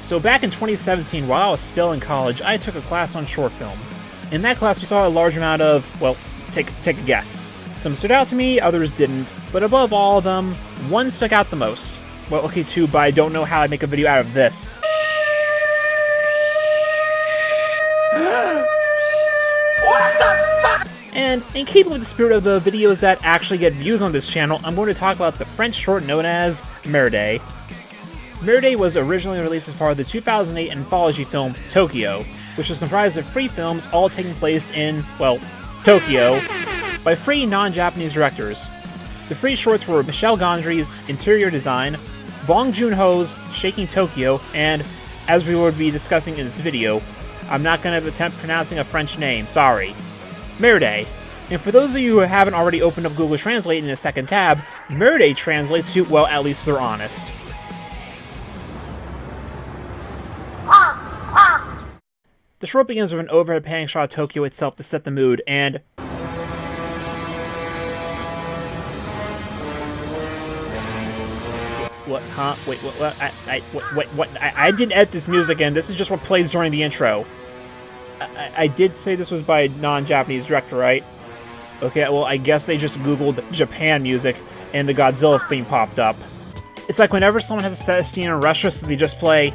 So back in 2017, while I was still in college, I took a class on short films. In that class, we saw a large amount of, well, take a guess. Some stood out to me, others didn't, but above all of them, one stuck out the most. Well, okay, two, but I don't know how I'd make a video out of this. What the fuck? And in keeping with the spirit of the videos that actually get views on this channel, I'm going to talk about the French short known as Merde. Merde was originally released as part of the 2008 anthology film Tokyo, which was comprised of 3 films all taking place in, well, Tokyo, by 3 non-Japanese directors. The 3 shorts were Michel Gondry's Interior Design, Bong Joon-ho's Shaking Tokyo, and, as we will be discussing in this video, I'm not going to attempt pronouncing a French name, sorry, Merde. And for those of you who haven't already opened up Google Translate in the second tab, Merde translates to, well, at least they're honest. The short begins with an overhead panning shot of Tokyo itself to set the mood, and what? Huh? Wait, what? I didn't edit this music in. This is just what plays during the intro. I did say this was by a non-Japanese director, right? Okay, well, I guess they just Googled Japan music, and the Godzilla theme popped up. It's like whenever someone has a set scene in Russia, so they just play.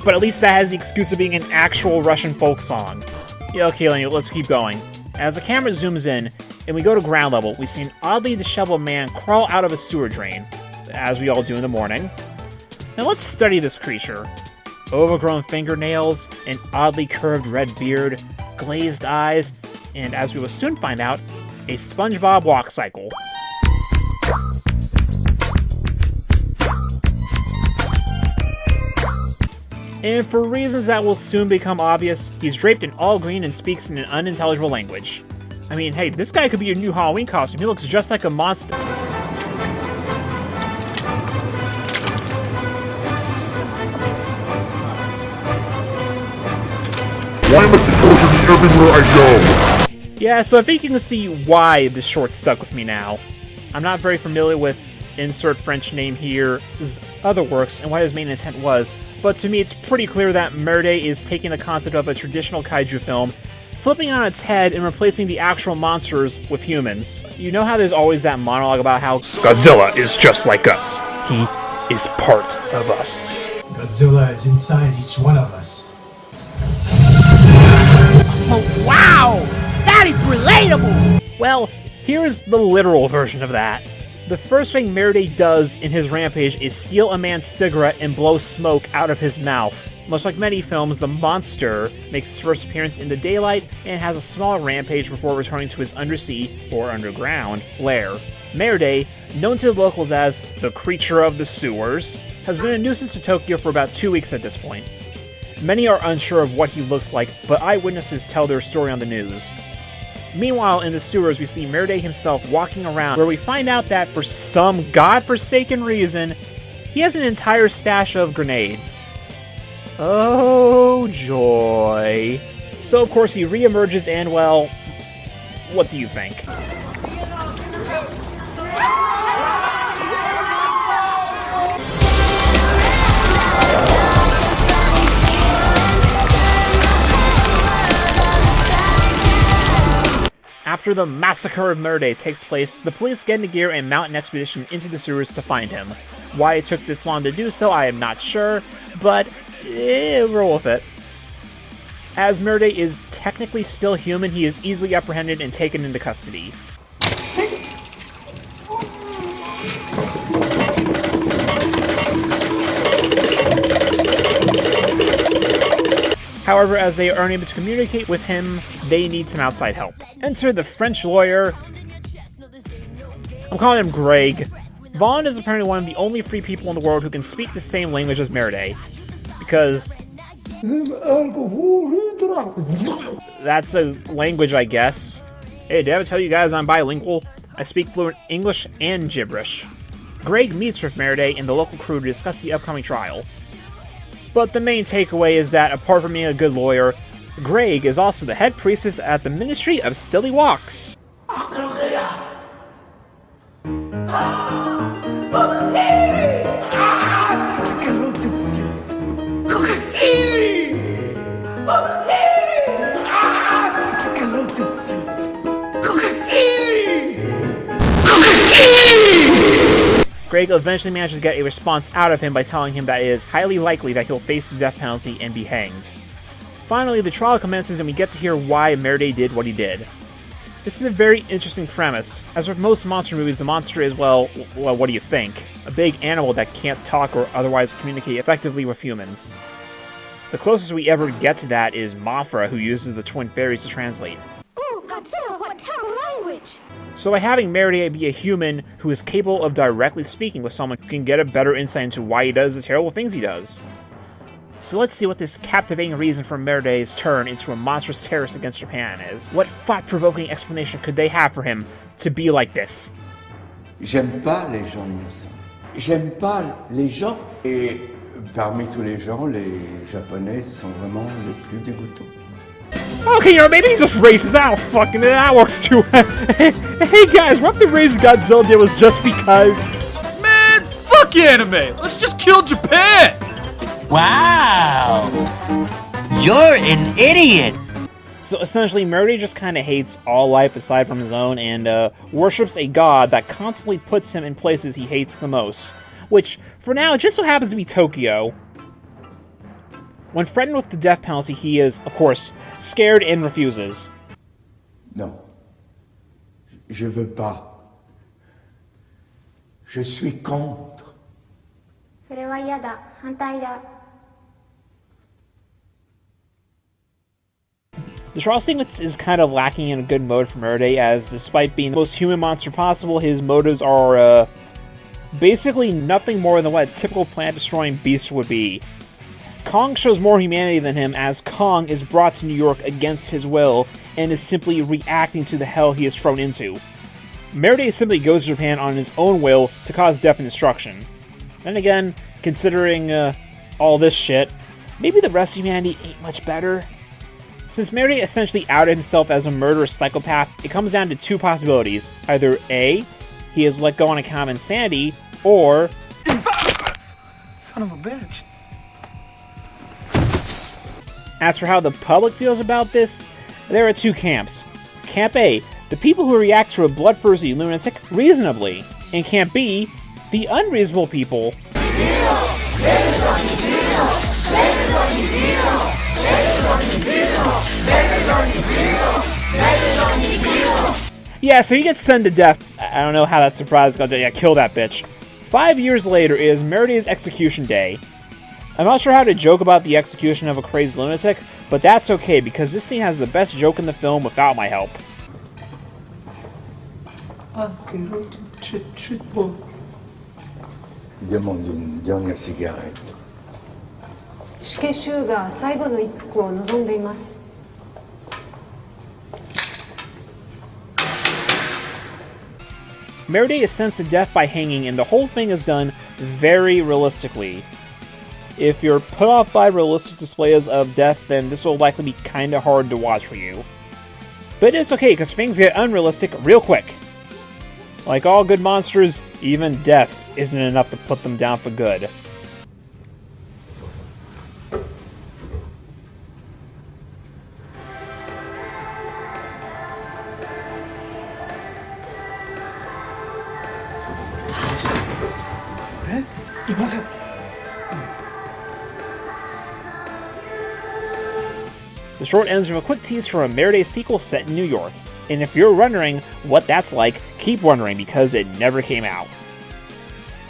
But at least that has the excuse of being an actual Russian folk song. Yeah, okay, Lenny, let's keep going. As the camera zooms in, and we go to ground level, we see an oddly disheveled man crawl out of a sewer drain, as we all do in the morning. Now let's study this creature. Overgrown fingernails, an oddly curved red beard, glazed eyes, and as we will soon find out, a SpongeBob walk cycle. And for reasons that will soon become obvious, he's draped in all green and speaks in an unintelligible language. I mean, hey, this guy could be your new Halloween costume. He looks just like a monster. Why must you torture me everywhere I go? Yeah, so I think you can see why this short stuck with me now. I'm not very familiar with insert French name here's other works and what his main intent was, but to me it's pretty clear that Merde is taking the concept of a traditional kaiju film, flipping it on its head and replacing the actual monsters with humans. You know how there's always that monologue about how Godzilla is just like us. He is part of us. Godzilla is inside each one of us. Oh, wow! That is relatable! Well, here's the literal version of that. The first thing Merde does in his rampage is steal a man's cigarette and blow smoke out of his mouth. Much like many films, the monster makes his first appearance in the daylight and has a small rampage before returning to his undersea, or underground, lair. Merde, known to the locals as the creature of the sewers, has been a nuisance to Tokyo for about 2 weeks at this point. Many are unsure of what he looks like, but eyewitnesses tell their story on the news. Meanwhile, in the sewers, we see Merde himself walking around, where we find out that for some godforsaken reason, he has an entire stash of grenades. Oh, joy. So, of course, he reemerges and, well, what do you think? After the massacre of Merde takes place, the police get into gear and mount an expedition into the sewers to find him. Why it took this long to do so, I am not sure, but roll with it. As Merde is technically still human, he is easily apprehended and taken into custody. However, as they are unable to communicate with him, they need some outside help. Enter the French lawyer. I'm calling him Greg. Vaughn is apparently one of the only 3 people in the world who can speak the same language as Merde. Because that's a language, I guess. Hey, did I ever tell you guys I'm bilingual? I speak fluent English and gibberish. Greg meets with Merde and the local crew to discuss the upcoming trial. But the main takeaway is that, apart from being a good lawyer, Greg is also the head priestess at the Ministry of Silly Walks. Greg eventually manages to get a response out of him by telling him that it is highly likely that he'll face the death penalty and be hanged. Finally, the trial commences and we get to hear why Merde did what he did. This is a very interesting premise. As with most monster movies, the monster is, well, what do you think? A big animal that can't talk or otherwise communicate effectively with humans. The closest we ever get to that is Mothra, who uses the twin fairies to translate. Oh, Godzilla, what terrible language! So by having Merde be a human who is capable of directly speaking with someone, you can get a better insight into why he does the terrible things he does. So let's see what this captivating reason for Merde's turn into a monstrous terrorist against Japan is. What thought-provoking explanation could they have for him to be like this? J'aime pas les gens innocents. J'aime pas les gens. Et parmi tous les gens, les Japonais sont vraiment les plus dégoûtants. Okay, maybe he's just racist. That works too. Hey guys, what if the reason Godzilla did was just because? Man, fuck anime! Let's just kill Japan! Wow! You're an idiot! So essentially, Merde just kind of hates all life aside from his own and worships a god that constantly puts him in places he hates the most. Which, for now, just so happens to be Tokyo. When threatened with the death penalty, he is, of course, scared and refuses. Non. Je veux pas. Je suis contre. それは嫌だ。反対だ。The trial sequence is kind of lacking in a good mode for Merde, as despite being the most human monster possible, his motives are, basically nothing more than what a typical planet-destroying beast would be. Kong shows more humanity than him, as Kong is brought to New York against his will, and is simply reacting to the hell he is thrown into. Merde simply goes to Japan on his own will to cause death and destruction. Then again, considering, all this shit, maybe the rest of humanity ain't much better. Since Merde essentially outed himself as a murderous psychopath, it comes down to two possibilities. Either A, he is let go on account of insanity, or... Son of a bitch. As for how the public feels about this, there are two camps. Camp A, the people who react to a bloodthirsty lunatic reasonably. And Camp B, the unreasonable people. Yeah, so he gets sent to death. I don't know how that surprise is gonna do. Yeah, kill that bitch. 5 years later is Merde's execution day. I'm not sure how to joke about the execution of a crazed lunatic, but that's okay because this scene has the best joke in the film without my help. Il demande une dernière cigarette. 死刑囚が最後の一服を望んでいます。 Merde is sentenced to death by hanging, and the whole thing is done very realistically. If you're put off by realistic displays of death, then this will likely be kinda hard to watch for you. But it's okay, because things get unrealistic real quick. Like all good monsters, even death isn't enough to put them down for good. The short ends with a quick tease for a Merde sequel set in New York. And if you're wondering what that's like, keep wondering because it never came out.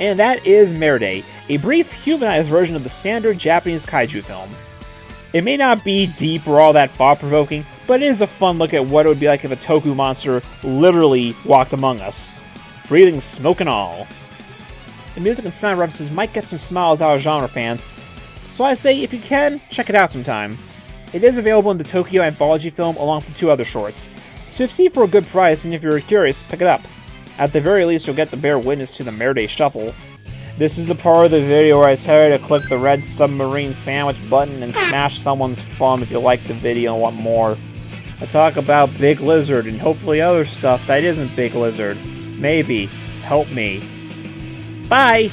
And that is Merde, a brief, humanized version of the standard Japanese kaiju film. It may not be deep or all that thought-provoking, but it is a fun look at what it would be like if a Toku monster literally walked among us, breathing smoke and all. The music and sound references might get some smiles out of genre fans, so I say if you can, check it out sometime. It is available in the Tokyo Anthology film along with the two other shorts, so if you see it for a good price and if you're curious, pick it up. At the very least, you'll get to bear witness to the Merde Shuffle. This is the part of the video where I tell you to click the red submarine sandwich button and smash someone's thumb if you like the video and want more. I talk about Big Lizard and hopefully other stuff that isn't Big Lizard. Maybe. Help me. Bye!